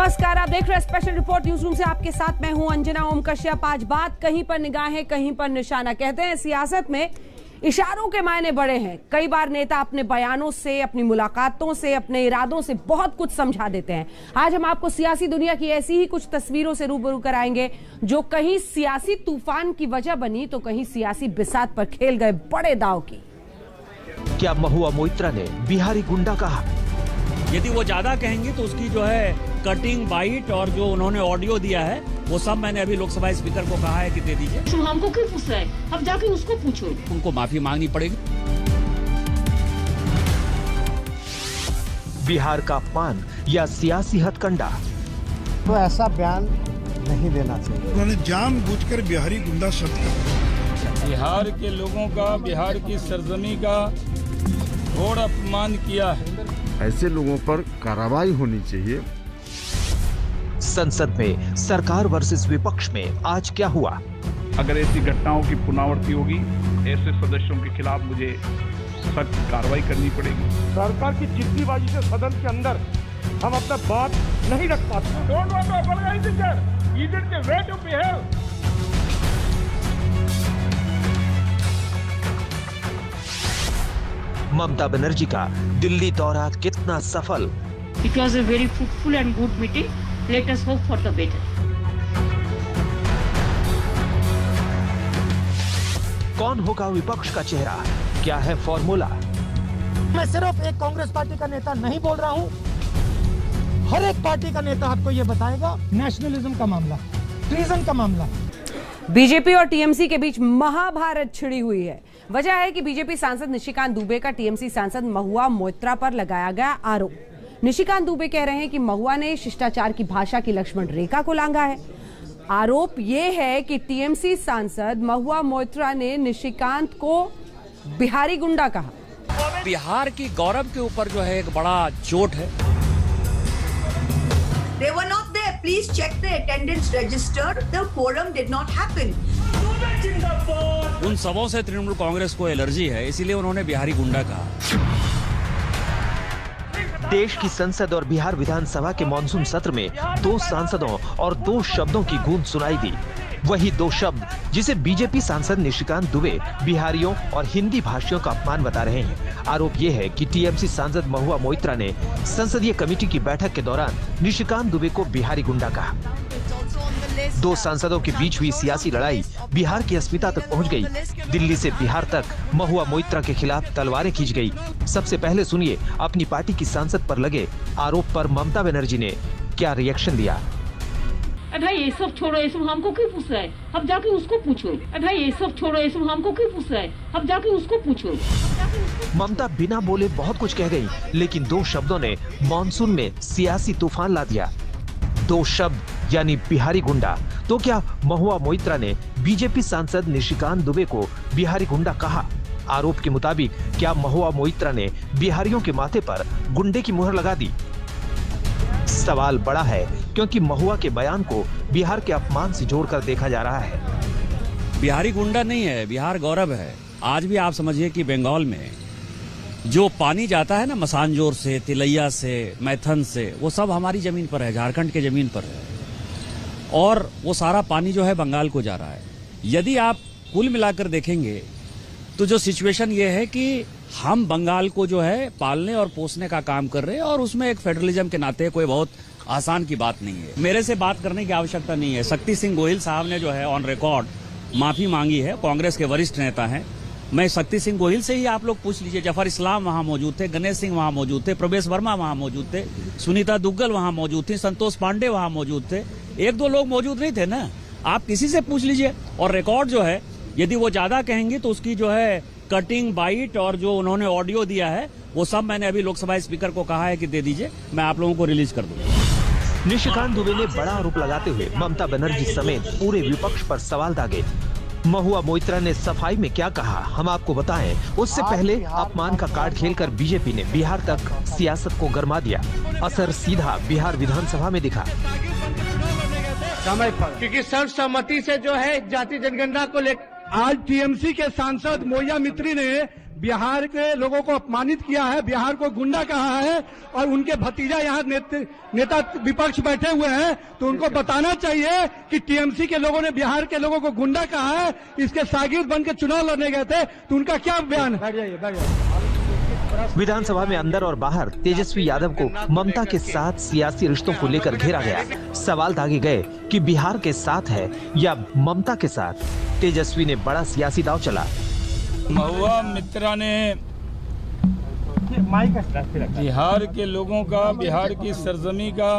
नमस्कार, आप देख रहे हैं स्पेशल रिपोर्ट न्यूज रूम से। आपके साथ मैं हूं अंजना ओम कश्यप। आज बात कहीं पर निगाहें कहीं पर निशाना। कहते हैं सियासत में इशारों के मायने बड़े हैं। कई बार नेता अपने बयानों से, अपनी मुलाकातों से, अपने इरादों से बहुत कुछ समझा देते हैं। आज हम आपको सियासी दुनिया की ऐसी ही कुछ तस्वीरों से रूबरू कराएंगे जो कहीं सियासी तूफान की वजह बनी तो कहीं सियासी बिसात पर खेल गए बड़े दांव की। क्या महुआ मोइत्रा ने बिहारी गुंडा कहा? यदि वो ज्यादा कहेंगे तो उसकी जो है कटिंग बाइट और जो उन्होंने ऑडियो दिया है वो सब मैंने अभी लोकसभा स्पीकर को कहा है कि दे दीजिए। तुम हमको क्यों पूछ रहे हैं? अब जाके उसको पूछो। उनको माफी मांगनी पड़ेगी। बिहार का अपमान या सियासी हथकंडा? तो ऐसा बयान नहीं देना चाहिए। उन्होंने जानबूझकर बिहारी गुंडा शब्द का बिहार के लोगों का, बिहार की सरजमी का घोर अपमान किया है। ऐसे लोगों पर कार्रवाई होनी चाहिए। संसद में सरकार वर्सेस विपक्ष में आज क्या हुआ? अगर ऐसी घटनाओं की पुनरावृत्ति होगी, ऐसे सदस्यों के खिलाफ मुझे सख्त कार्रवाई करनी पड़ेगी। सरकार की चिट्ठीबाजी से सदन के अंदर हम अपना बात नहीं रख पाते। Don't want to apologise sir, is it the way to behave? Mamata Banerjee का दिल्ली दौरा कितना सफल? It was a very fruitful and good meeting. Let us hope for the better. कौन होगा विपक्ष का चेहरा? क्या है फॉर्मूला? मैं सिर्फ एक कांग्रेस पार्टी का नेता नहीं बोल रहा हूँ, हर एक पार्टी का नेता आपको ये बताएगा। नेशनलिज्म का मामला, ट्रीजन का मामला। बीजेपी और टीएमसी के बीच महाभारत छिड़ी हुई है। वजह है कि बीजेपी सांसद निशिकांत दुबे का टीएमसी सांसद महुआ मोइत्रा पर लगाया गया आरोप। निशिकांत दुबे कह रहे हैं कि महुआ ने शिष्टाचार की भाषा की लक्ष्मण रेखा को लांघा है। आरोप यह है कि टीएमसी सांसद महुआ मोइत्रा ने निशिकांत को बिहारी गुंडा कहा। बिहार की गौरव के ऊपर जो है एक बड़ा चोट है। They were not there. Please check the attendance register. The quorum did not happen. उन सबों से तृणमूल कांग्रेस को एलर्जी है, इसीलिए उन्होंने बिहारी गुंडा कहा। देश की संसद और बिहार विधानसभा के मॉनसून सत्र में 2 सांसदों और 2 शब्दों की गूंज सुनाई दी। वही 2 शब्द जिसे बीजेपी सांसद निशिकांत दुबे बिहारियों और हिंदी भाषियों का अपमान बता रहे हैं। आरोप यह है कि टीएमसी सांसद महुआ मोइत्रा ने संसदीय कमेटी की बैठक के दौरान निशिकांत दुबे को बिहारी गुंडा कहा। 2 सांसदों के बीच हुई सियासी लड़ाई बिहार की अस्मिता तक पहुंच गई। दिल्ली से बिहार तक महुआ मोइत्रा के खिलाफ तलवारें खींच गई। सबसे पहले सुनिए अपनी पार्टी की सांसद पर लगे आरोप पर ममता बनर्जी ने क्या रिएक्शन दिया। भाई ये सब छोड़ो, ये सब हमको क्यों पूछ रहा है? अब जाके उसको पूछो। भाई ये सब छोड़ो, ये सब हमको क्यों पूछ रहा है? अब जाके उसको पूछो। ममता बिना बोले बहुत कुछ कह गई, लेकिन 2 शब्दों ने मॉनसून में सियासी तूफान ला दिया। 2 शब्द यानी बिहारी गुंडा। तो क्या महुआ मोइत्रा ने बीजेपी सांसद निशिकांत दुबे को बिहारी गुंडा कहा? आरोप के मुताबिक क्या महुआ मोइत्रा ने बिहारियों के माथे पर गुंडे की मुहर लगा दी? सवाल बड़ा है क्योंकि महुआ के बयान को बिहार के अपमान से जोड़कर देखा जा रहा है। बिहारी गुंडा नहीं है, बिहार गौरव है। आज भी आप समझिए कि बंगाल में जो पानी जाता है ना, मसानजोर से, तिलैया से, मैथन से, वो सब हमारी जमीन पर है, झारखंड के जमीन पर है। और वो सारा पानी जो है बंगाल को जा रहा है। यदि आप कुल मिलाकर देखेंगे तो जो सिचुएशन ये है कि हम बंगाल को जो है पालने और पोसने का काम कर रहे हैं, और उसमें एक फेडरलिज्म के नाते कोई बहुत आसान की बात नहीं है। मेरे से बात करने की आवश्यकता नहीं है। शक्ति सिंह गोहिल साहब ने जो है ऑन रिकॉर्ड माफी मांगी है। कांग्रेस के वरिष्ठ नेता हैं। मैं शक्ति सिंह गोहिल से ही आप लोग पूछ लीजिए। जफर इस्लाम वहां मौजूद थे, गणेश सिंह वहां मौजूद थे, प्रवेश वर्मा वहां मौजूद थे, सुनीता दुग्गल वहां मौजूद थी, संतोष पांडे वहां मौजूद थे। 1-2 लोग मौजूद नहीं थे ना। आप किसी से पूछ लीजिए। और रिकॉर्ड जो है, यदि वो ज्यादा कहेंगे तो उसकी जो है कटिंग बाइट और जो उन्होंने ऑडियो दिया है वो सब मैंने अभी लोकसभा स्पीकर को कहा है कि दे दीजिए। मैं आप लोगों को रिलीज कर दूंगा। निशिकांत दुबे ने बड़ा आरोप लगाते हुए ममता बनर्जी समेत पूरे विपक्ष पर सवाल दागे। महुआ मोइत्रा ने सफाई में क्या कहा हम आपको बताएं। उससे पहले अपमान का कार्ड खेलकर बीजेपी ने बिहार तक सियासत को गरमा दिया। असर सीधा बिहार विधानसभा में दिखा। क्योंकि सर्वसम्मति से जो है जाति जनगणना को लेकर आज टीएमसी के सांसद मोया मित्री ने बिहार के लोगों को अपमानित किया है, बिहार को गुंडा कहा है और उनके भतीजा यहाँ नेता विपक्ष बैठे हुए हैं, तो उनको बताना चाहिए कि टीएमसी के लोगों ने बिहार के लोगों को गुंडा कहा है, इसके शागिर्द बन के चुनाव लड़ने गए थे, तो उनका क्या बयान है। विधानसभा में अंदर और बाहर तेजस्वी यादव को ममता के साथ सियासी रिश्तों को लेकर घेरा गया। सवाल दागे गए कि बिहार के साथ है या ममता के साथ। तेजस्वी ने बड़ा सियासी दांव चला। महुआ मित्रा ने बिहार के लोगों का, बिहार की सरजमी का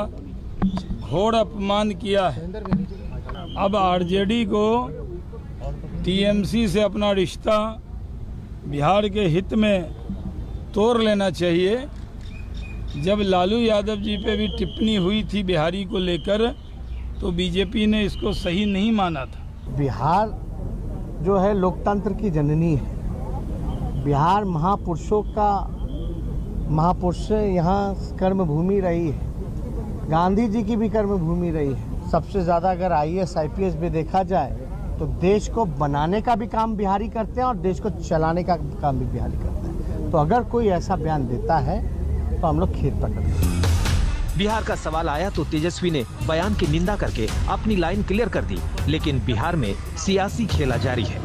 घोर अपमान किया है। अब आरजेडी को टीएमसी से अपना रिश्ता बिहार के हित में तोड़ लेना चाहिए। जब लालू यादव जी पे भी टिप्पणी हुई थी बिहारी को लेकर, तो बीजेपी ने इसको सही नहीं माना था। बिहार जो है लोकतंत्र की जननी है। बिहार महापुरुषों का महापुरुष यहाँ कर्मभूमि रही है, गांधी जी की भी कर्मभूमि रही है। सबसे ज़्यादा अगर IAS IPS भी देखा जाए तो देश को बनाने का भी काम बिहारी करते हैं और देश को चलाने का काम भी बिहारी करते हैं। तो अगर कोई ऐसा बयान देता है तो हम लोग खेत पकड़ते हैं। बिहार का सवाल आया तो तेजस्वी ने बयान की निंदा करके अपनी लाइन क्लियर कर दी, लेकिन बिहार में सियासी खेला जारी है।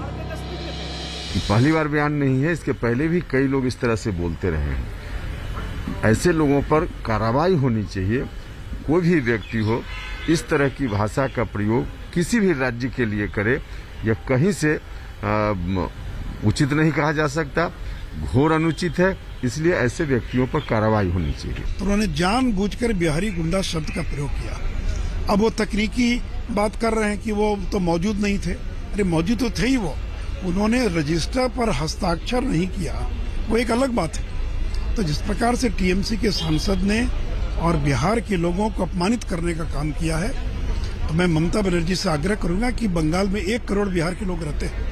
पहली बार बयान नहीं है, इसके पहले भी कई लोग इस तरह से बोलते रहे हैं। ऐसे लोगों पर कार्रवाई होनी चाहिए। कोई भी व्यक्ति हो इस तरह की भाषा का प्रयोग किसी भी राज्य के लिए करे, यह कहीं से उचित नहीं कहा जा सकता, घोर अनुचित है। इसलिए ऐसे व्यक्तियों पर कार्रवाई होनी चाहिए। तो उन्होंने जानबूझकर बिहारी गुंडा शब्द का प्रयोग किया। अब वो तकनीकी बात कर रहे हैं कि वो तो मौजूद नहीं थे। अरे मौजूद तो थे ही वो, उन्होंने रजिस्टर पर हस्ताक्षर नहीं किया, वो एक अलग बात है। तो जिस प्रकार से टीएमसी के सांसद ने और बिहार के लोगों को अपमानित करने का काम किया है, तो मैं ममता बनर्जी से आग्रह करूंगा कि बंगाल में 1 करोड़ बिहार के लोग रहते हैं,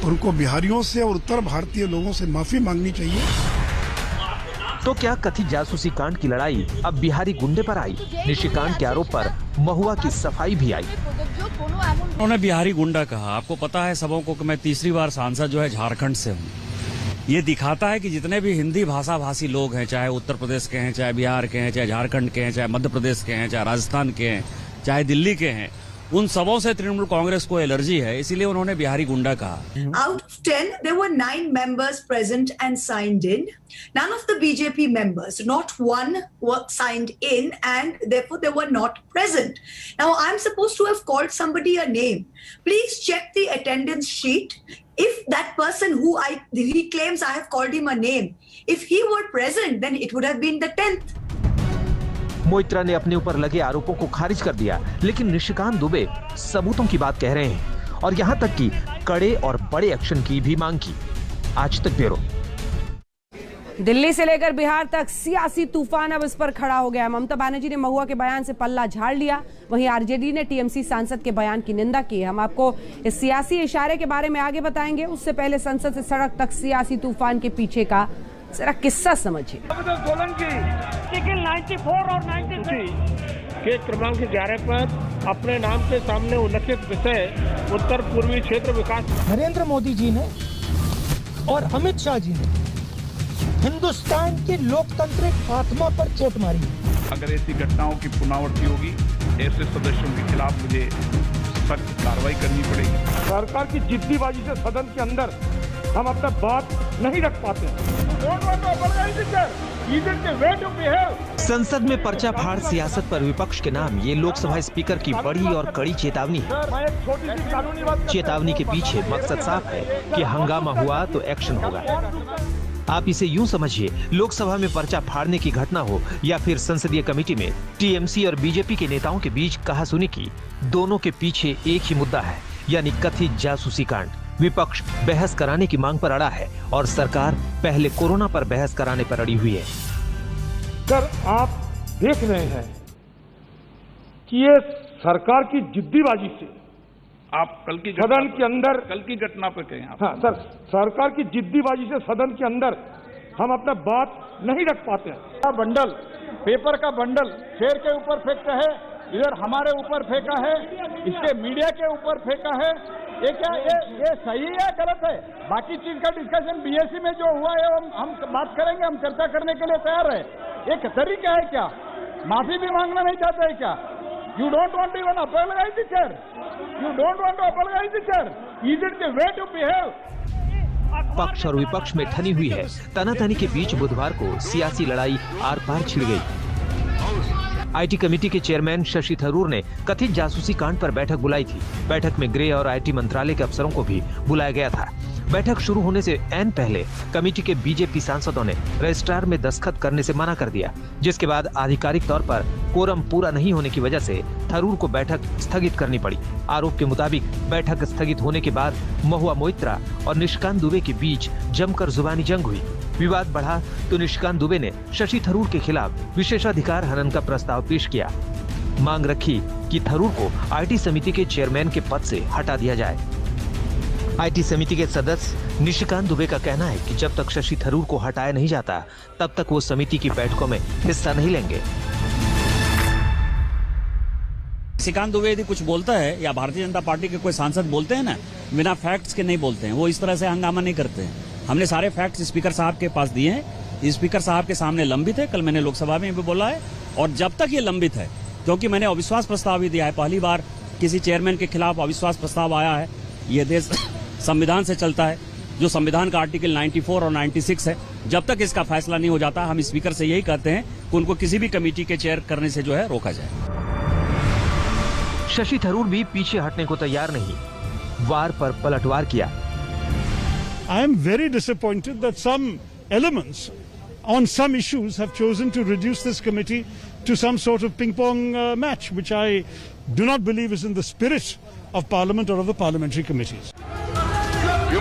उनको बिहारियों से और उत्तर भारतीय लोगों से माफी मांगनी चाहिए। तो क्या कथित जासूसी कांड की लड़ाई अब बिहारी गुंडे पर आई? निशिकांत के आरोप पर महुआ की सफाई भी आई। उन्होंने बिहारी गुंडा कहा। आपको पता है सबों को कि मैं तीसरी बार सांसद जो है झारखंड से हूँ। ये दिखाता है कि जितने भी हिंदी भाषा भाषी लोग हैं, चाहे उत्तर प्रदेश के हैं, चाहे बिहार के हैं, चाहे झारखंड के हैं, चाहे मध्य प्रदेश के हैं, चाहे राजस्थान के हैं, चाहे दिल्ली के हैं, उन सबों से तृणमूल कांग्रेस को एलर्जी है, इसीलिए उन्होंने बिहारी गुंडा कहा। Out of 10, there were 9 members present and signed in. None of the BJP members, not one, were signed in, and therefore they were not present. Now, I'm supposed to have called somebody a name. Please check the attendance sheet. If that person who he claims I have called him a name, if he were present, then it would have been the 10th. Moitra ने अपने ऊपर लगे आरोपों को खारिज कर दिया, लेकिन निशिकांत दुबे सबूतों की बात कह रहे हैं और यहाँ तक कि कड़े और बड़े एक्शन की भी मांग की। आज तक ब्यूरो। दिल्ली से लेकर बिहार तक सियासी तूफान अब इस पर खड़ा हो गया। ममता बनर्जी ने महुआ के बयान से पल्ला झाड़ लिया, वहीं आरजेडी ने टीएमसी सांसद के बयान की निंदा की। हम आपको इस सियासी इशारे के बारे में आगे बताएंगे, उससे पहले संसद से सड़क तक सियासी तूफान के पीछे का जरा किस्सा समझिए। आर्टिकल 94 और 93 के क्रमांक 11 पर अपने नाम के सामने उल्लिखित विषय उत्तर पूर्वी क्षेत्र विकास। नरेंद्र मोदी जी ने और अमित शाह जी ने हिंदुस्तान की लोकतांत्रिक आत्मा पर चोट मारी। अगर ऐसी घटनाओं की पुनरावृत्ति होगी, ऐसे सदस्यों के खिलाफ मुझे सख्त कार्रवाई करनी पड़ेगी। सरकार की जिद्दीबाजी से सदन के अंदर हम अपना बात नहीं रख पाते। संसद में पर्चा फाड़ सियासत पर विपक्ष के नाम, ये लोकसभा स्पीकर की बड़ी और कड़ी चेतावनी है। चेतावनी के पीछे मकसद साफ है कि हंगामा हुआ तो एक्शन होगा। आप इसे यूं समझिए, लोकसभा में पर्चा फाड़ने की घटना हो या फिर संसदीय कमेटी में टीएमसी और बीजेपी के नेताओं के बीच कहासुनी की, दोनों के पीछे एक ही मुद्दा है, यानी कथित जासूसी कांड। विपक्ष बहस कराने की मांग पर अड़ा है और सरकार पहले कोरोना पर बहस कराने पर अड़ी हुई है। सर, आप देख रहे हैं कि ये सरकार की जिद्दीबाजी से आप कल की सदन के अंदर कल की घटना पर कहें आप। हाँ सर, सरकार की जिद्दीबाजी से सदन के अंदर हम अपना बात नहीं रख पाते हैं। बंडल, पेपर का बंडल शेर के ऊपर फेंकता है, इधर हमारे ऊपर फेंका है, इसके मीडिया के ऊपर फेंका है। ये क्या ये सही है गलत है? बाकी चीज का डिस्कशन बीएससी में जो हुआ है हम बात करेंगे, हम चर्चा करने के लिए तैयार है। एक तरीका है क्या? माफी भी मांगना नहीं चाहते है क्या? You don't want even apologize the chair, you don't want to apologize the chair, is it the way to behave? पक्ष और विपक्ष में ठनी हुई है तनातनी के बीच बुधवार को सियासी लड़ाई आर पार छिड़ गई। आईटी कमेटी के चेयरमैन शशि थरूर ने कथित जासूसी कांड पर बैठक बुलाई थी। बैठक में गृह और आईटी मंत्रालय के अफसरों को भी बुलाया गया था। बैठक शुरू होने से ऐन पहले कमेटी के बीजेपी सांसदों ने रजिस्ट्रार में दस्तखत करने से मना कर दिया, जिसके बाद आधिकारिक तौर पर कोरम पूरा नहीं होने की वजह से थरूर को बैठक स्थगित करनी पड़ी। आरोप के मुताबिक बैठक स्थगित होने के बाद महुआ मोइत्रा और निशिकांत दुबे के बीच जमकर जुबानी जंग हुई। विवाद बढ़ा तो निशिकांत दुबे ने शशि थरूर के खिलाफ विशेषाधिकार हनन का प्रस्ताव पेश किया। मांग रखी कि थरूर को आईटी समिति के चेयरमैन के पद से हटा दिया जाए। आईटी समिति के सदस्य निशिकांत दुबे का कहना है कि जब तक शशि थरूर को हटाया नहीं जाता तब तक वो समिति की बैठकों में हिस्सा नहीं लेंगे। निशिकांत दुबे यदि कुछ बोलता है या भारतीय जनता पार्टी के कोई सांसद बोलते हैं ना, बिना फैक्ट्स के नहीं बोलते हैं, वो इस तरह से हंगामा नहीं करते हैं। हमने सारे फैक्ट्स स्पीकर साहब के पास दिए हैं, स्पीकर साहब के सामने लंबित है। कल मैंने लोकसभा में भी बोला है, और जब तक ये लंबित है, क्योंकि मैंने अविश्वास प्रस्ताव भी दिया है, पहली बार किसी चेयरमैन के खिलाफ अविश्वास प्रस्ताव आया है। ये देश संविधान से चलता है, जो संविधान का आर्टिकल 94 और 96 है। जब तक इसका फैसला नहीं हो जाता, हम स्पीकर से यही कहते हैं कि उनको किसी भी कमेटी के चेयर करने से जो है रोका जाए। शशि थरूर भी पीछे हटने को तैयार नहीं, वार पर पलटवार किया। I am very disappointed that some elements on some issues have chosen to reduce this committee to some sort of ping-pong match, which I do not believe is in the spirit of Parliament or of the parliamentary committees.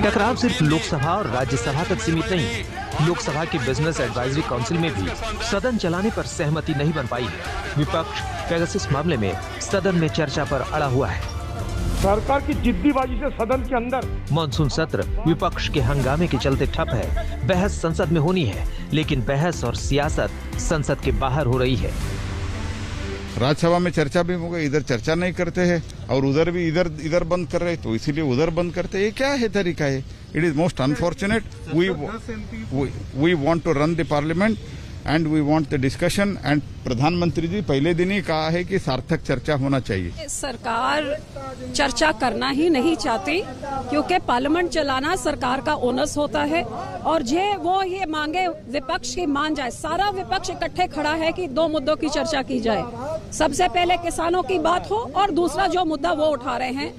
टकराव सिर्फ लोकसभा और राज्यसभा तक सीमित नहीं। लोकसभा की business advisory council में भी सदन चलाने पर सहमति नहीं बन पाई है। विपक्ष पेगासस मामले में सदन में चर्चा पर अड़ा हुआ है। सरकार की जिद्दीबाजी से सदन के अंदर मॉनसून सत्र विपक्ष के हंगामे के चलते ठप है। बहस संसद में होनी है, लेकिन बहस और सियासत संसद के बाहर हो रही है। राज्यसभा में चर्चा भी हो गई, इधर चर्चा नहीं करते हैं और उधर भी इधर बंद कर रहे, तो इसीलिए उधर बंद करते हैं। ये क्या है तरीका है? It is most unfortunate. We want to run the parliament and we want the discussion, and प्रधानमंत्री जी पहले दिन ही कहा है कि सार्थक चर्चा होना चाहिए। सरकार चर्चा करना ही नहीं चाहती, क्योंकि पार्लियामेंट चलाना सरकार का ओनस होता है, और वो ये मांगे विपक्ष की मान जाए। सारा विपक्ष इकट्ठे खड़ा है कि 2 मुद्दों की चर्चा की जाए। सबसे पहले किसानों की बात हो, और दूसरा जो मुद्दा वो उठा रहे हैं,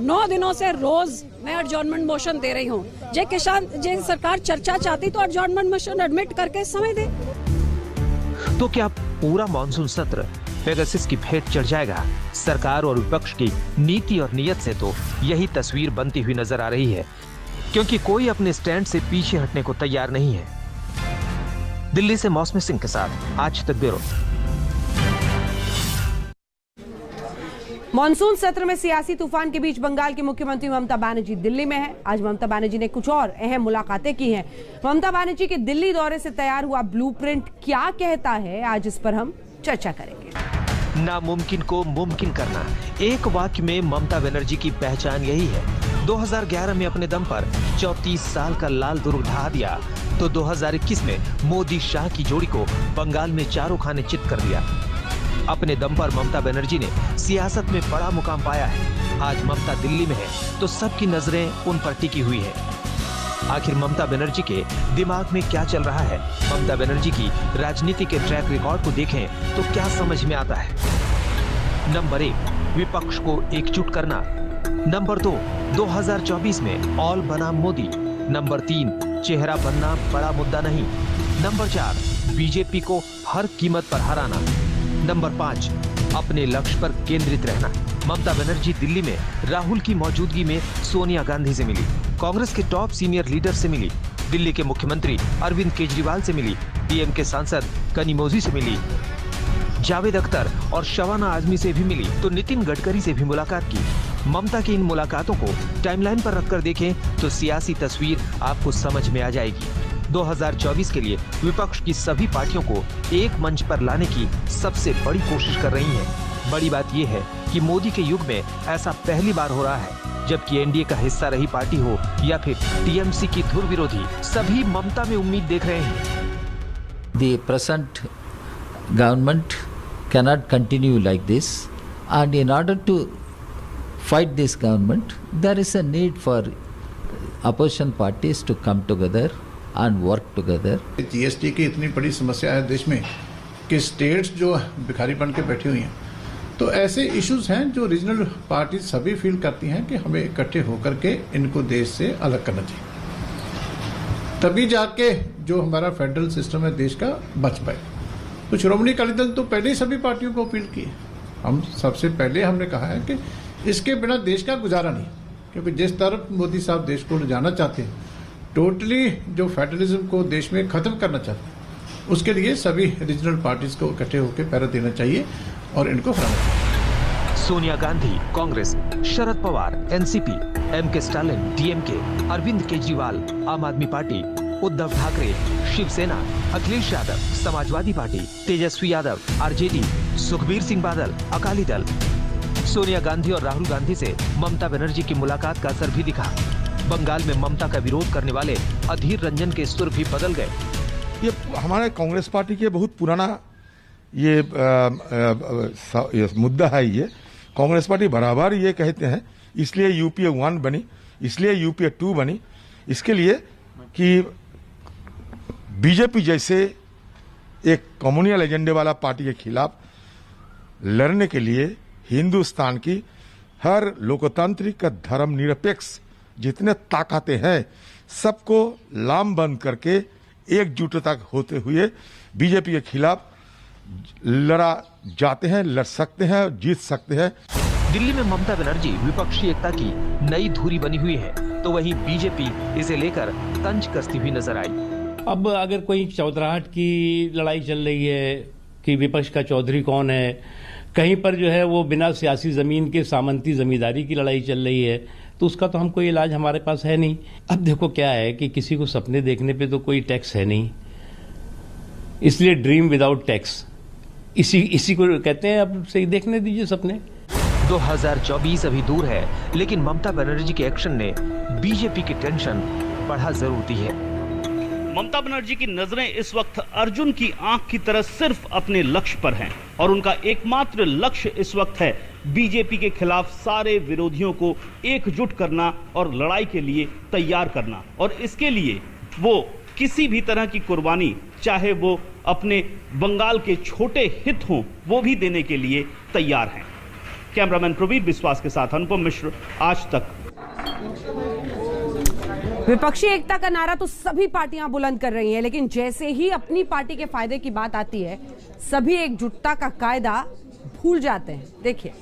9 दिनों से रोज मैं एडजॉर्नमेंट मोशन दे रही हूँ। जे सरकार चर्चा चाहती तो एडजॉर्नमेंट मोशन एडमिट करके समय दे। तो क्या पूरा मॉनसून सत्र पेगासस की भेंट चढ़ जाएगा? सरकार और विपक्ष की नीति और नियत से तो यही तस्वीर बनती हुई नजर आ रही है, क्योंकि कोई अपने स्टैंड से पीछे हटने को तैयार नहीं है। दिल्ली से मौसमी सिंह के साथ आज तक ब्यूरो। मॉनसून सत्र में सियासी तूफान के बीच बंगाल की मुख्यमंत्री ममता बनर्जी दिल्ली में है। आज ममता बनर्जी ने कुछ और अहम मुलाकातें की हैं। ममता बनर्जी के दिल्ली दौरे से तैयार हुआ ब्लूप्रिंट क्या कहता है, आज इस पर हम चर्चा करेंगे। नामुमकिन को मुमकिन करना, एक वाक्य में ममता बनर्जी की पहचान यही है। 2011 में अपने दम पर 34 साल का लाल दुर्ग ढहा दिया, तो 2021 में मोदी शाह की जोड़ी को बंगाल में चारों खाने चित कर दिया। अपने दम पर ममता बनर्जी ने सियासत में बड़ा मुकाम पाया है। आज ममता दिल्ली में है तो सबकी नजरें उन पर टिकी हुई है। आखिर ममता बनर्जी के दिमाग में क्या चल रहा है? ममता बनर्जी की राजनीति के ट्रैक रिकॉर्ड को देखें तो क्या समझ में आता है? नंबर 1, विपक्ष को एकजुट करना। नंबर 2, 2024 में ऑल बनाम मोदी। नंबर 3, चेहरा बनना बड़ा मुद्दा नहीं। नंबर 4, बीजेपी को हर कीमत पर हराना। नंबर 5, अपने लक्ष्य पर केंद्रित रहना। ममता बनर्जी दिल्ली में राहुल की मौजूदगी में सोनिया गांधी से मिली, कांग्रेस के टॉप सीनियर लीडर से मिली, दिल्ली के मुख्यमंत्री अरविंद केजरीवाल से मिली, डीएम के सांसद कनिमोझी से मिली, जावेद अख्तर और शबाना आजमी से भी मिली, तो नितिन गडकरी से भी मुलाकात की। ममता की इन मुलाकातों को टाइमलाइन पर रखकर देखें तो सियासी तस्वीर आपको समझ में आ जाएगी। 2024 के लिए विपक्ष की सभी पार्टियों को एक मंच पर लाने की सबसे बड़ी कोशिश कर रही हैं। बड़ी बात यह है कि मोदी के युग में ऐसा पहली बार हो रहा है। जबकि एनडीए का हिस्सा रही पार्टी हो या फिर टीएमसी की धुर विरोधी, सभी ममता में उम्मीद देख रहे हैं। The present government cannot continue like this, and in order to fight this government, there is a need for opposition parties to come together and work together. GST की इतनी बड़ी समस्या है देश में कि स्टेट्स जो भिखारी बन के बैठी हुई हैं, तो ऐसे इश्यूज हैं जो रीजनल पार्टी सभी फील करती हैं कि हमें इकट्ठे होकर के इनको देश से अलग करना चाहिए, तभी जाके जो हमारा फेडरल सिस्टम है देश का बच पाए। तो श्रोमणी अकाली दल तो पहले ही सभी पार्टियों को अपील की है। हम सबसे पहले हमने कहा है कि इसके बिना देश का गुजारा नहीं, क्योंकि जिस तरफ मोदी साहब देश को ले जाना चाहते हैं, टोटली जो फेडरलिज्म को देश में खत्म करना चाहते हैं, उसके लिए सभी रीजनल पार्टीज को इकट्ठे होकर पहरा देना चाहिए और इनको हराना चाहिए। Sonia Gandhi Congress, Sharad Pawar NCP, MK Stalin DMK, Arvind Kejriwal Aam Aadmi Party, Uddhav Thackeray Shiv Sena, Akhilesh Yadav Samajwadi Party, Tejashwi Yadav RJD, Sukhbir Singh Badal Akali दल। सोनिया गांधी और राहुल गांधी से ममता बनर्जी की मुलाकात का असर भी दिखा। बंगाल में ममता का विरोध करने वाले अधीर रंजन के सुर भी बदल गए। ये हमारे कांग्रेस पार्टी के बहुत पुराना ये मुद्दा है। ये कांग्रेस पार्टी बराबर ये कहते हैं, इसलिए यूपीए 1 बनी, इसलिए यूपीए 2 बनी, इसके लिए कि बीजेपी जैसे एक कम्युनल एजेंडे वाला पार्टी के खिलाफ लड़ने के लिए हिंदुस्तान की हर लोकतांत्रिक धर्मनिरपेक्ष जितने ताकतें हैं, सबको लामबंद करके एकजुटता होते हुए बीजेपी के खिलाफ लड़ा जाते हैं, लड़ सकते हैं, जीत सकते हैं। दिल्ली में ममता बनर्जी विपक्षी एकता की नई धुरी बनी हुई है, तो वहीं बीजेपी इसे लेकर तंज कसती हुई नजर आई। अब अगर कोई चौधराहट की लड़ाई चल रही है कि विपक्ष का चौधरी कौन है, कहीं पर जो है वो बिना सियासी जमीन के सामंती जमींदारी की लड़ाई चल रही है, तो उसका तो हम कोई इलाज हमारे पास है नहीं। अब देखो क्या है कि किसी को सपने देखने पे तो कोई टैक्स है नहीं, इसलिए ड्रीम विदाउट टैक्स इसी को कहते हैं। अब सही देखने दीजिए सपने। 2024 अभी दूर है, लेकिन ममता बनर्जी के एक्शन ने बीजेपी की टेंशन बढ़ा जरूर दी है। ममता बनर्जी की नजरें इस वक्त अर्जुन की आंख की तरह सिर्फ अपने लक्ष्य पर हैं और उनका एकमात्र लक्ष्य इस वक्त है बीजेपी के खिलाफ सारे विरोधियों को एकजुट करना और लड़ाई के लिए तैयार करना, और इसके लिए वो किसी भी तरह की कुर्बानी, चाहे वो अपने बंगाल के छोटे हित हों, वो भी देने के लिए तैयार हैं। कैमरामैन प्रवीर विश्वास के साथ अनुपम मिश्र, आज तक। विपक्षी एकता का नारा तो सभी पार्टियां बुलंद कर रही हैं, लेकिन जैसे ही अपनी पार्टी के फायदे की बात आती है, सभी एकजुटता का कायदा भूल जाते हैं। देखिए,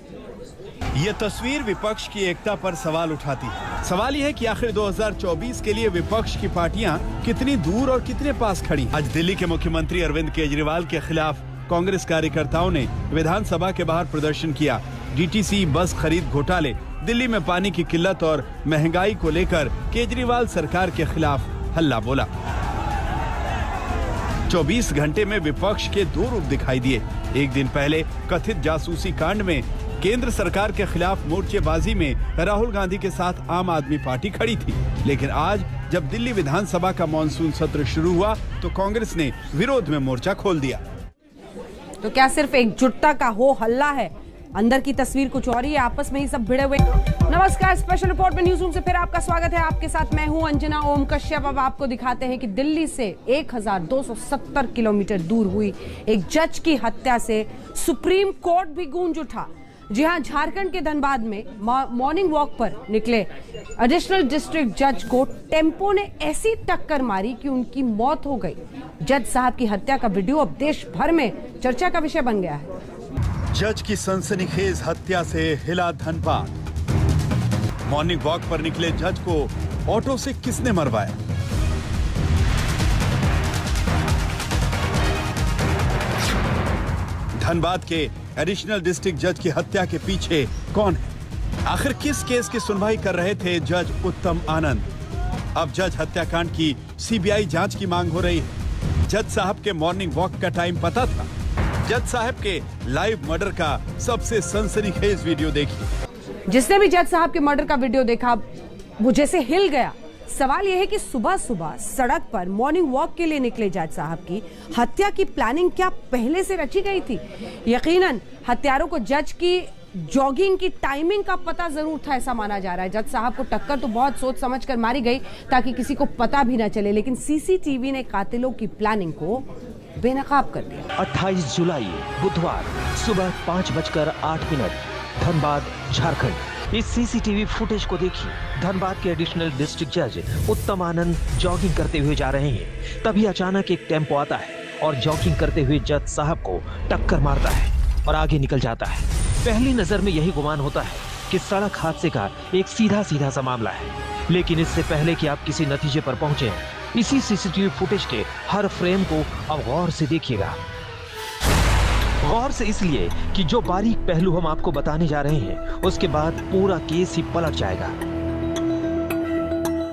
ये तस्वीर विपक्ष की एकता पर सवाल उठाती है। सवाल यह है कि आखिर 2024 के लिए विपक्ष की पार्टियां कितनी दूर और कितने पास खड़ी। आज दिल्ली के मुख्यमंत्री अरविंद केजरीवाल के खिलाफ कांग्रेस कार्यकर्ताओं ने विधानसभा के बाहर प्रदर्शन किया। डीटीसी बस खरीद घोटाले, दिल्ली में पानी की किल्लत और महंगाई को लेकर केजरीवाल सरकार के खिलाफ हल्ला बोला। 24 घंटे में विपक्ष के दो रूप दिखाई दिए। एक दिन पहले कथित जासूसी कांड में केंद्र सरकार के खिलाफ मोर्चेबाजी में राहुल गांधी के साथ आम आदमी पार्टी खड़ी थी, लेकिन आज जब दिल्ली विधानसभा का मॉनसून सत्र शुरू हुआ तो कांग्रेस ने विरोध में मोर्चा खोल दिया। तो क्या सिर्फ एकजुटता का हो हल्ला है? अंदर की तस्वीर कुछ और ही है, आपस में ही सब भिड़े हुए। नमस्कार, स्पेशल रिपोर्ट में न्यूज रूम से फिर आपका स्वागत है। आपके साथ मैं हूं अंजना ओम कश्यप। अब आपको दिखाते हैं कि दिल्ली से 1270 किलोमीटर दूर हुई एक जज की हत्या से सुप्रीम कोर्ट भी गूंज उठा। जी हां, झारखंड के धनबाद में मॉर्निंग वॉक पर निकले एडिशनल डिस्ट्रिक्ट जज को टेम्पो ने ऐसी टक्कर मारी कि उनकी मौत हो गई। जज साहब की हत्या का वीडियो अब देश भर में चर्चा का विषय बन गया है। जज की सनसनीखेज हत्या से हिला धनबाद। मॉर्निंग वॉक पर निकले जज को ऑटो से किसने मरवाया? धनबाद के एडिशनल डिस्ट्रिक्ट जज की हत्या के पीछे कौन है? आखिर किस केस की सुनवाई कर रहे थे जज उत्तम आनंद? अब जज हत्याकांड की सीबीआई जांच की मांग हो रही है। जज साहब के मॉर्निंग वॉक का टाइम पता था? जज साहब के लाइव मर्डर का सबसे सनसनीखेज वीडियो देखिए। जिसने भी जज साहब के मर्डर का वीडियो देखा वो जैसे हिल गया। सवाल यह है कि सुबह सुबह सड़क पर मॉर्निंग वॉक के लिए निकले जज साहब की हत्या की प्लानिंग क्या पहले से रची गई थी? यकीनन हत्यारों को जज की जॉगिंग की टाइमिंग का पता जरूर था, ऐसा माना जा रहा है। जज साहब को टक्कर तो बहुत सोच समझ कर मारी गई ताकि किसी को पता भी ना चले, लेकिन सीसीटीवी ने कातिलों की प्लानिंग को बेनकाब कर दिया। 28 जुलाई बुधवार सुबह 5:08 धनबाद झारखंड। इस सीसीटीवी फुटेज को देखिए। धनबाद के एडिशनल डिस्ट्रिक्ट जज उत्तम आनंद जॉगिंग करते हुए जा रहे हैं। तभी अचानक एक टेम्पो आता है और जॉगिंग करते हुए जज साहब को टक्कर मारता है और आगे निकल जाता है। पहली नजर में यही गुमान होता है कि सड़क हादसे का एक सीधा सीधा सा मामला है, लेकिन इससे पहले कि आप किसी नतीजे पर पहुंचे, इसी सीसीटीवी फुटेज के हर फ्रेम को अब गौर से देखिएगा। गौर से इसलिए कि जो बारीक पहलू हम आपको बताने जा रहे हैं उसके बाद पूरा केस ही पलट जाएगा।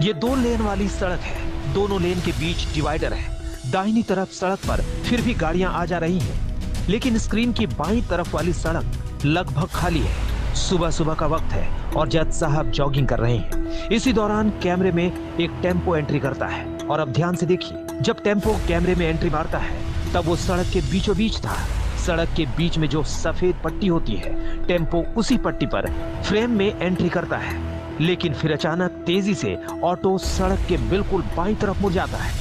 ये 2 लेन वाली सड़क है, दोनों लेन के बीच डिवाइडर है। दाहिनी तरफ सड़क पर फिर भी गाड़ियां आ जा रही हैं, लेकिन स्क्रीन की बाईं तरफ वाली सड़क लगभग खाली है। सुबह सुबह का वक्त है और जज साहब जॉगिंग कर रहे हैं। इसी दौरान कैमरे में एक टेम्पो एंट्री करता है और अब ध्यान से देखिए, जब टेम्पो कैमरे में एंट्री मारता है तब वो सड़क के बीचों बीच था। सड़क के बीच में जो सफेद पट्टी होती है, टेम्पो उसी पट्टी पर फ्रेम में एंट्री करता है, लेकिन फिर अचानक तेजी से ऑटो सड़क के बिल्कुल बाईं तरफ मुड़ जाता है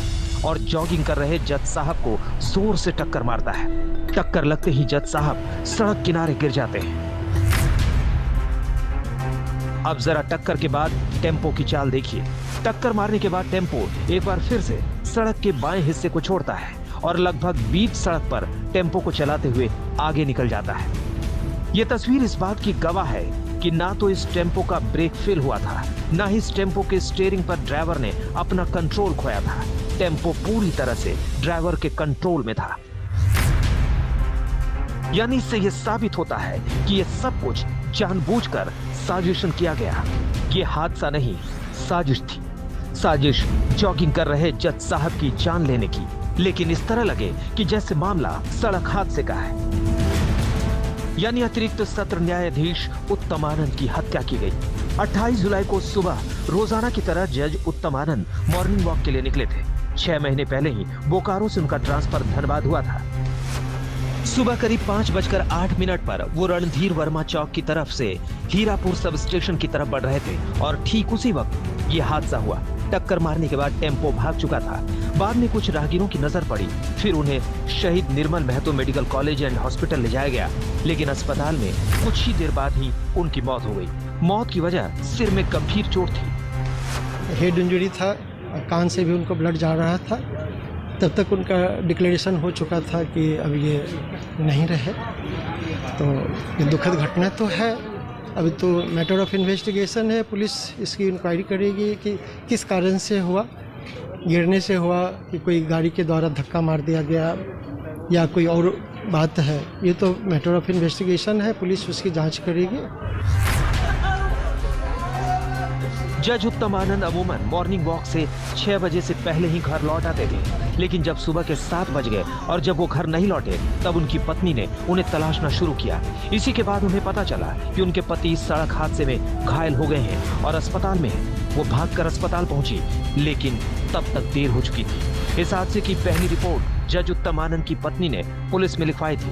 और जॉगिंग कर रहे जज साहब को जोर से टक्कर मारता है। टक्कर लगते ही जज साहब सड़क किनारे गिर जाते हैं। अब जरा टक्कर के बाद टेम्पो की चाल देखिए। टक्कर मारने के बाद टेम्पो एक बार फिर से सड़क के बाएं हिस्से को छोड़ता है और लगभग बीच सड़क पर टेम्पो को चलाते हुए आगे निकल जाता है। यह तस्वीर इस बात की गवाह है कि ना तो इस टेम्पो का ब्रेक फेल हुआ था, ना ही इस टेम्पो के स्टीयरिंग पर ड्राइवर ने अपना कंट्रोल खोया था। टेम्पो पूरी तरह से ड्राइवर के कंट्रोल में था। यानी इससे यह साबित होता है कि यह सब कुछ जानबूझकर साजिशन किया गया। ये हादसा नहीं, साजिश थी। साजिश जॉगिंग कर रहे जज साहब की जान लेने की, लेकिन इस तरह लगे कि जैसे मामला सड़क हादसे का है। यानी अतिरिक्त सत्र न्यायाधीश उत्तम आनंद की हत्या की गई। 28 जुलाई को सुबह रोजाना की तरह जज उत्तम आनंद मॉर्निंग वॉक के लिए निकले थे। 6 महीने पहले ही बोकारो से उनका ट्रांसफर धनबाद हुआ था। सुबह करीब 5:08 पर वो रणधीर वर्मा चौक की तरफ से हीरापुर सब स्टेशन की तरफ बढ़ रहे थे और ठीक उसी वक्त ये हादसा हुआ। टक्कर मारने के बाद टेम्पो भाग चुका था। बाद में कुछ राहगीरों की नजर पड़ी, फिर उन्हें Shaheed Nirmal Mahato Medical College and Hospital ले जाया गया, लेकिन अस्पताल में कुछ ही देर बाद ही उनकी मौत हो गई। मौत की वजह सिर में गंभीर चोट थी। हेड इंजरी था, कान से भी उनको ब्लड जा रहा था। तब तक उनका डिक्लेरेशन हो चुका था कि अब ये नहीं रहे। तो ये दुखद घटना तो है। अभी तो मैटर ऑफ इन्वेस्टिगेशन है, पुलिस इसकी इंक्वायरी करेगी कि किस कारण से हुआ, गिरने से हुआ कि कोई गाड़ी के द्वारा धक्का मार दिया गया या कोई और बात है। ये तो मैटर ऑफ इन्वेस्टिगेशन है, पुलिस उसकी जांच करेगी। जज उत्तम आनंद अमूमन मॉर्निंग वॉक से 6 बजे से पहले ही घर लौट आते थे, लेकिन जब सुबह के 7 बज गए और जब वो घर नहीं लौटे तब उनकी पत्नी ने उन्हें तलाशना शुरू किया। इसी के बाद उन्हें पता चला कि उनके पति सड़क हादसे में घायल हो गए हैं और अस्पताल में हैं। वो भागकर अस्पताल पहुंची, लेकिन तब तक देर हो चुकी थी। इस हादसे की पहली रिपोर्ट जज उत्तम आनंद की पत्नी ने पुलिस में लिखवाई थी।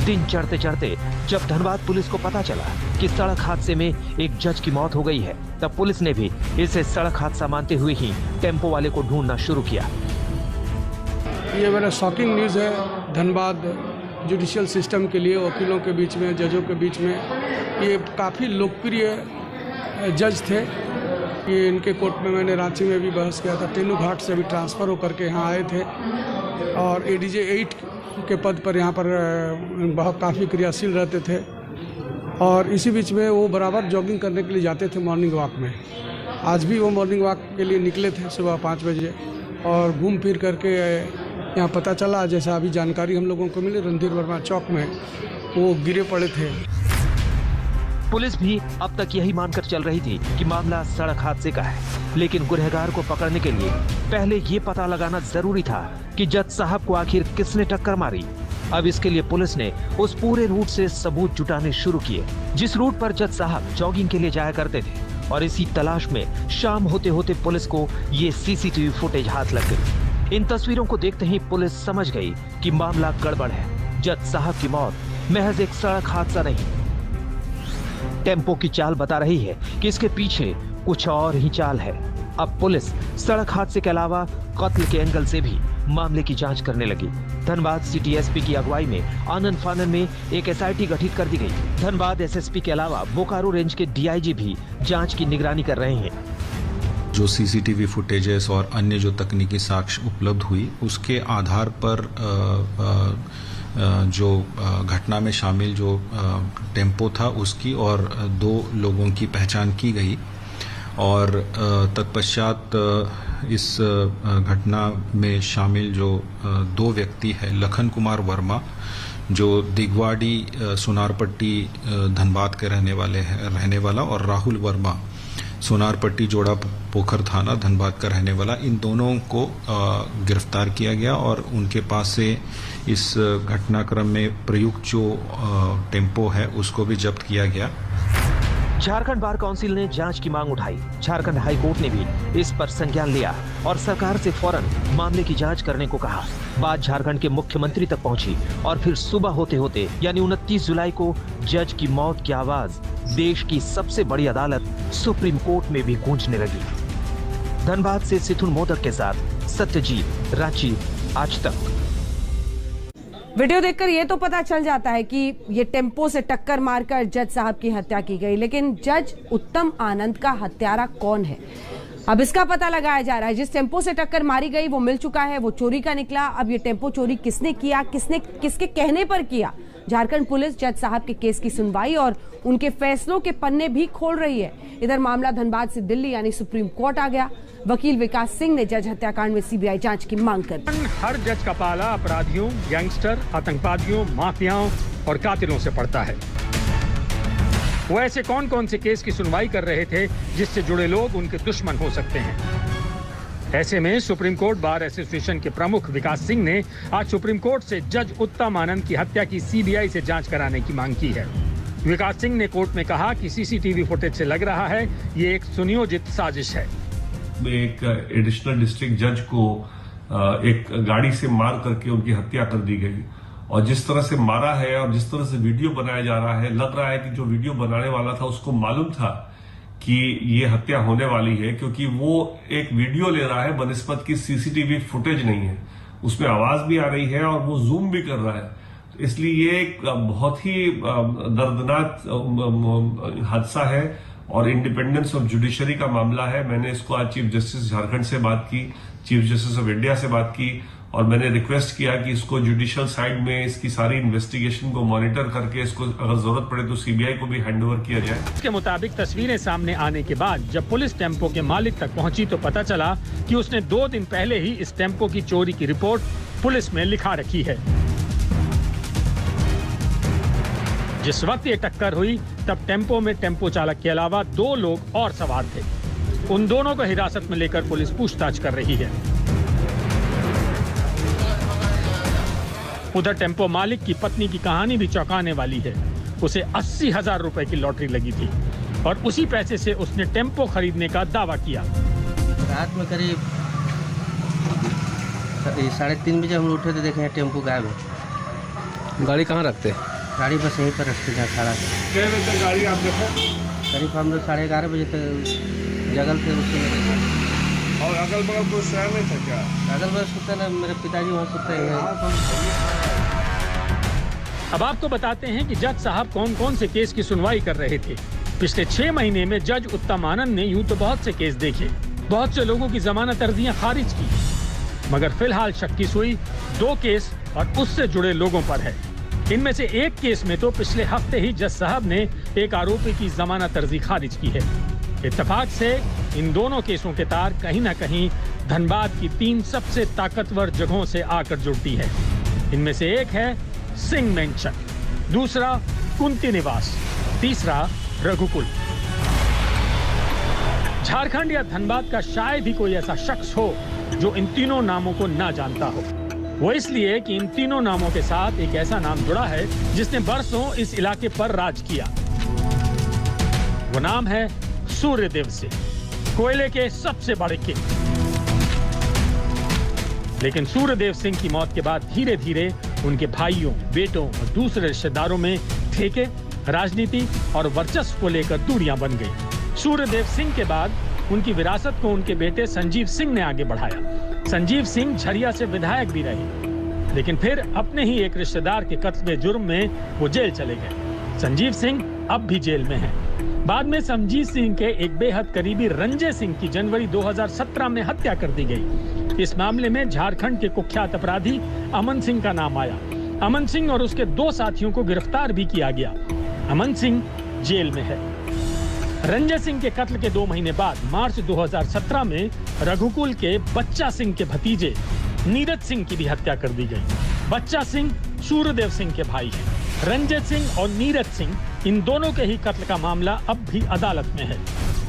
दिन चढ़ते चढ़ते जब धनबाद पुलिस को पता चला कि सड़क हादसे में एक जज की मौत हो गई है, तब पुलिस ने भी इसे सड़क हादसा मानते हुए ही टेम्पो वाले को ढूंढना शुरू किया। ये बड़ा शॉकिंग न्यूज़ है धनबाद जुडिशियल सिस्टम के लिए, वकीलों के बीच में, जजों के बीच में। ये काफ़ी लोकप्रिय जज थे। ये इनके कोर्ट में मैंने रांची में भी बहस किया था। तेनू घाट से भी ट्रांसफ़र होकर के यहाँ आए थे और ADJ 8 के पद पर यहाँ पर बहुत काफ़ी क्रियाशील रहते थे। और इसी बीच में वो बराबर जॉगिंग करने के लिए जाते थे मॉर्निंग वॉक में। आज भी वो मॉर्निंग वॉक के लिए निकले थे सुबह 5 बजे और घूम फिर करके यहाँ पता चला, जैसा अभी जानकारी हम लोगों को मिली, रणधीर वर्मा चौक में वो गिरे पड़े थे। पुलिस भी अब तक यही मानकर चल रही थी कि मामला सड़क हादसे का है, लेकिन गुनहगार को पकड़ने के लिए पहले ये पता लगाना जरूरी था कि जज साहब को आखिर किसने टक्कर मारी। अब इसके लिए पुलिस ने उस पूरे रूट से सबूत जुटाने शुरू किए जिस रूट पर जज साहब जॉगिंग के लिए जाया करते थे। और इसी तलाश में शाम होते होते पुलिस को ये सीसीटीवी फुटेज हाथ लग गई। इन तस्वीरों को देखते ही पुलिस समझ गई कि मामला गड़बड़ है। जज साहब की मौत महज एक सड़क हादसा नहीं, टेम्पो की चाल बता रही है कि इसके पीछे कुछ और ही चाल है। अब पुलिस सड़क हादसे के अलावा कत्ल के एंगल से भी मामले की जांच करने लगी। धनबाद सिटी एसपी की अगुवाई में आनंद फानन में एक एसआईटी गठित कर दी गई। धनबाद एसएसपी के अलावा बोकारो रेंज के डीआईजी भी जांच की निगरानी कर रहे हैं। जो सीसीटीवी फुटेजेस और अन्य जो तकनीकी साक्ष्य उपलब्ध हुई उसके आधार पर जो घटना में शामिल जो टेम्पो था उसकी और 2 लोगों की पहचान की गई और तत्पश्चात इस घटना में शामिल जो 2 व्यक्ति है, लखन कुमार वर्मा जो दिगवाड़ी सोनारपट्टी धनबाद के रहने वाला और राहुल वर्मा सोनारपट्टी जोड़ा पोखर थाना धनबाद का रहने वाला, इन दोनों को गिरफ्तार किया गया और उनके पास से इस घटनाक्रम में प्रयुक्त जो टेम्पो है उसको भी जब्त किया गया। झारखंड बार काउंसिल ने जांच की मांग उठाई। झारखंड हाई कोर्ट ने भी इस पर संज्ञान लिया और सरकार से फौरन मामले की जांच करने को कहा। बात झारखंड के मुख्यमंत्री तक पहुंची और फिर सुबह होते होते यानी 29 जुलाई को जज की मौत की आवाज देश की सबसे बड़ी अदालत सुप्रीम कोर्ट में भी गूंजने लगी। धनबाद से सिथुन मोदक के साथ सत्यजीत, रांची, आज तक। वीडियो देखकर ये तो पता चल जाता है कि ये टेम्पो से टक्कर मारकर जज साहब की हत्या की गई, लेकिन जज उत्तम आनंद का हत्यारा कौन है अब इसका पता लगाया जा रहा है। जिस टेम्पो से टक्कर मारी गई वो मिल चुका है, वो चोरी का निकला। अब ये टेम्पो चोरी किसने किया, किसके कहने पर किया, झारखंड पुलिस जज साहब के केस की सुनवाई और उनके फैसलों के पन्ने भी खोल रही है। इधर मामला धनबाद से दिल्ली यानी सुप्रीम कोर्ट आ गया। वकील विकास सिंह ने जज हत्याकांड में सीबीआई जांच की मांग कर दी। हर जज का पाला अपराधियों, गैंगस्टर, आतंकवादियों, माफियाओं और कातिलों से पड़ता है। वो ऐसे कौन कौन से केस की सुनवाई कर रहे थे जिससे जुड़े लोग उनके दुश्मन हो सकते हैं। ऐसे में सुप्रीम कोर्ट बार एसोसिएशन के प्रमुख विकास सिंह ने आज सुप्रीम कोर्ट से जज उत्तम आनंद की हत्या की सीबीआई से जांच कराने की मांग की है। विकास सिंह ने कोर्ट में कहा कि सीसीटीवी फुटेज से लग रहा है ये एक सुनियोजित साजिश है। एक एडिशनल डिस्ट्रिक्ट जज को एक गाड़ी से मार करके उनकी हत्या कर दी गई और जिस तरह से मारा है और जिस तरह से वीडियो बनाया जा रहा है, लग रहा है कि जो वीडियो बनाने वाला था उसको मालूम था कि ये हत्या होने वाली है, क्योंकि वो एक वीडियो ले रहा है बनिस्बत की सीसीटीवी फुटेज नहीं है, उसमें आवाज भी आ रही है और वो जूम भी कर रहा है। इसलिए ये एक बहुत ही दर्दनाक हादसा है और इंडिपेंडेंस ऑफ जुडिशरी का मामला है। मैंने इसको आज चीफ जस्टिस झारखंड से बात की, चीफ जस्टिस ऑफ इंडिया से बात की और मैंने रिक्वेस्ट किया कि इसको जुडिशियल साइड में इसकी सारी इन्वेस्टिगेशन को मॉनिटर करके इसको अगर जरूरत पड़े तो सीबीआई को भी हैंडओवर किया जाए। इसके मुताबिक तस्वीरें सामने आने के बाद जब पुलिस टेम्पो के मालिक तक पहुंची तो पता चला कि उसने 2 दिन पहले ही इस टेम्पो की चोरी की रिपोर्ट पुलिस में लिखा रखी है। जिस वक्त ये टक्कर हुई तब टेम्पो में टेम्पो चालक के अलावा 2 लोग और सवार थे। उन दोनों को हिरासत में लेकर पुलिस पूछताछ कर रही है। उधर टेम्पो मालिक की पत्नी की कहानी भी चौंकाने वाली है। उसे 80,000 रुपए की लॉटरी लगी थी और उसी पैसे से उसने टेम्पो खरीदने का दावा किया। रात में करीब 3:30 बजे हम लोग उठे तो देखे टेम्पो गायब है। गाड़ी कहाँ रखते हैं? गाड़ी बस यहीं पर रखते हैं खड़ा। कितने बजे तक गाड़ी आप देखो? करीब हम लोग 11:30 बजे तक जगल थे उसके। और अगल बगल कोई शहर में था क्या? अगल बगल सुनते ना, मेरे पिताजी वहाँ सुनते हैं। अब आपको बताते हैं कि जज साहब कौन कौन से केस की सुनवाई कर रहे थे। पिछले 6 महीने में जज उत्तम आनंद ने यूं तो बहुत से केस देखे, बहुत से लोगों की जमानत अर्जियां खारिज की, मगर फिलहाल शक की सुई 2 केस और उससे जुड़े लोगों पर है। इनमें से एक केस में तो पिछले हफ्ते ही जज साहब ने एक आरोपी की जमानत अर्जी खारिज की है। इत्तेफाक से इन दोनों केसों के तार कहीं न कहीं धनबाद की 3 सबसे ताकतवर जगहों से आकर जुड़ती है। इनमें से एक है सिंह मेंशन, दूसरा कुंती निवास, तीसरा रघुकुल। झारखंड या धनबाद का शायद ही कोई ऐसा शख्स हो जो इन तीनों नामों को ना जानता हो। वो इसलिए कि इन तीनों नामों के साथ एक ऐसा नाम जुड़ा है जिसने बरसों इस इलाके पर राज किया। वो नाम है सूर्यदेव सिंह, कोयले के सबसे बड़े किंग। लेकिन सूर्यदेव सिंह की मौत के बाद धीरे धीरे उनके भाइयों, बेटों और दूसरे रिश्तेदारों में ठेके, राजनीति और वर्चस्व को लेकर दूरियां बन गई। सूर्यदेव सिंह के बाद उनकी विरासत को उनके बेटे संजीव सिंह ने आगे बढ़ाया। संजीव सिंह झरिया से विधायक भी रहे, लेकिन फिर अपने ही एक रिश्तेदार के कत्ल के जुर्म में वो जेल चले गए। संजीव सिंह अब भी जेल में हैं। बाद में संजीव सिंह के एक बेहद करीबी रंजय सिंह की जनवरी 2017 में हत्या कर दी गई। इस मामले में झारखंड के कुख्यात अपराधी अमन सिंह का नाम आया। अमन सिंह और उसके 2 साथियों को गिरफ्तार भी किया गया। अमन सिंह जेल में है। रंजय सिंह के कत्ल के 2 महीने बाद मार्च 2017 में रघुकुल के बच्चा सिंह के भतीजे नीरज सिंह की भी हत्या कर दी गई। बच्चा सिंह सूर्यदेव सिंह के भाई हैं। रंजय सिंह और नीरज सिंह, इन दोनों के ही कत्ल का मामला अब भी अदालत में है।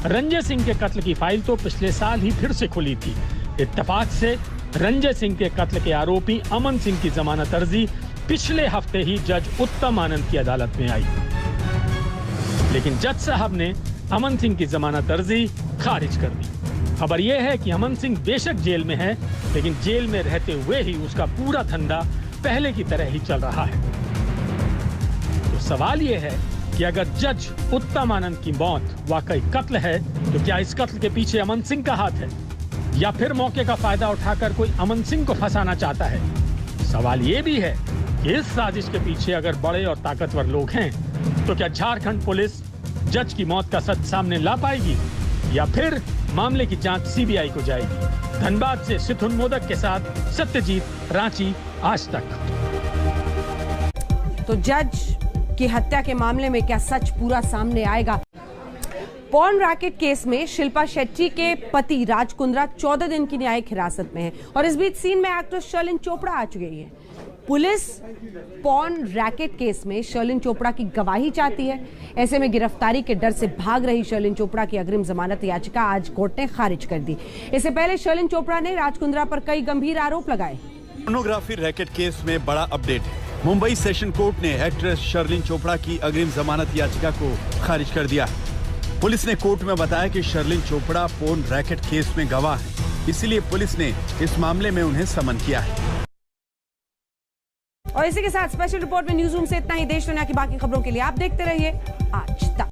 रंजय सिंह के कत्ल की फाइल तो पिछले साल ही फिर से खुली थी। इत्तेफाक से रंजय सिंह के कत्ल के आरोपी अमन सिंह की जमानत अर्जी पिछले हफ्ते ही जज उत्तम आनंद की अदालत में आई, लेकिन जज साहब ने अमन सिंह की जमानत अर्जी खारिज कर दी। खबर यह है कि अमन सिंह बेशक जेल में है, लेकिन जेल में रहते हुए ही उसका पूरा धंधा पहले की तरह ही चल रहा है। तो सवाल यह है कि अगर जज उत्तम आनंद की मौत वाकई कत्ल है, तो क्या इस कत्ल के पीछे अमन सिंह का हाथ है, या फिर मौके का फायदा उठाकर कोई अमन सिंह को फंसाना चाहता है? सवाल ये भी है कि इस साजिश के पीछे अगर बड़े और ताकतवर लोग हैं, तो क्या झारखंड पुलिस जज की मौत का सच सामने ला पाएगी, या फिर मामले की जांच सीबीआई को जाएगी? धनबाद से सिथुन मोदक के साथ सत्यजीत, रांची, आज तक। तो जज की हत्या के मामले में क्या सच पूरा सामने आएगा? पॉर्न रैकेट केस में शिल्पा शेट्टी के पति राज कुंद्रा 14 दिन की न्यायिक हिरासत में है, और इस बीच सीन में एक्ट्रेस शर्लिन चोपड़ा आ गई है। पुलिस पॉर्न रैकेट केस में शर्लिन चोपड़ा की गवाही चाहती है। ऐसे में गिरफ्तारी के डर से भाग रही शर्लिन चोपड़ा की अग्रिम जमानत याचिका आज कोर्ट ने खारिज कर दी। इससे पहले शर्लिन चोपड़ा ने राज कुंद्रा पर कई गंभीर आरोप लगाए। पोर्नोग्राफी रैकेट केस में बड़ा अपडेट है। मुंबई सेशन कोर्ट ने एक्ट्रेस शर्लिन चोपड़ा की अग्रिम जमानत याचिका को खारिज कर दिया। पुलिस ने कोर्ट में बताया कि Sherlyn Chopra porn racket case में गवाह है, इसलिए पुलिस ने इस मामले में उन्हें समन किया है। और इसी के साथ स्पेशल रिपोर्ट में न्यूज रूम से इतना ही। देश दुनिया की बाकी खबरों के लिए आप देखते रहिए आज तक।